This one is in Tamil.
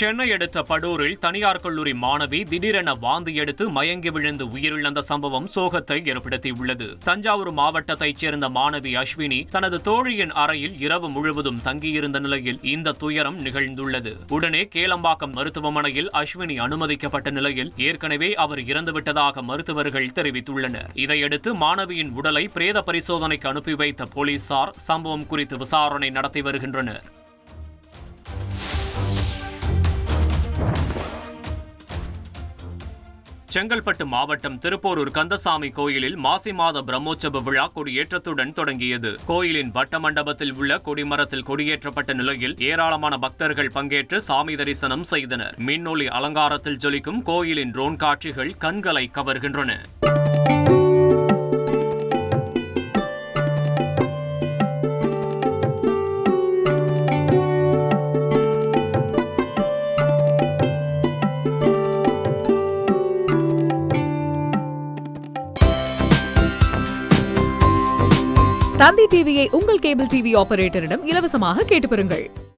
சென்னை அடுத்த படூரில் தனியார் கல்லூரி மாணவி திடீரென வாந்தி எடுத்து மயங்கி விழுந்து உயிரிழந்த சம்பவம் சோகத்தை ஏற்படுத்தியுள்ளது. தஞ்சாவூர் மாவட்டத்தைச் சேர்ந்த மாணவி அஸ்வினி தனது தோழியின் அறையில் இரவு முழுவதும் தங்கியிருந்த நிலையில் இந்த துயரம் நிகழ்ந்துள்ளது. உடனே கேளம்பாக்கம் மருத்துவமனையில் அஸ்வினி அனுமதிக்கப்பட்ட நிலையில் ஏற்கனவே அவர் இறந்துவிட்டதாக மருத்துவர்கள் தெரிவித்துள்ளனர். இதையடுத்து மாணவியின் உடலை பிரேத பரிசோதனைக்கு அனுப்பி வைத்த போலீசார் சம்பவம் குறித்து விசாரணை நடத்தி வருகின்றனர். செங்கல்பட்டு மாவட்டம் திருப்போரூர் கந்தசாமி கோயிலில் மாசி மாத பிரம்மோற்சவ விழா கொடியேற்றத்துடன் தொடங்கியது. கோயிலின் வட்ட மண்டபத்தில் உள்ள கொடிமரத்தில் கொடியேற்றப்பட்ட நிலையில் ஏராளமான பக்தர்கள் பங்கேற்று சாமி தரிசனம் செய்தனர். மின்னொளி அலங்காரத்தில் ஜொலிக்கும் கோயிலின் ட்ரோன் காட்சிகள் கண்களை கவர்கின்றன. தந்தி டிவியை உங்கள் கேபிள் டிவி ஆபரேட்டரிடம் இலவசமாக கேட்டு பெறுங்கள்.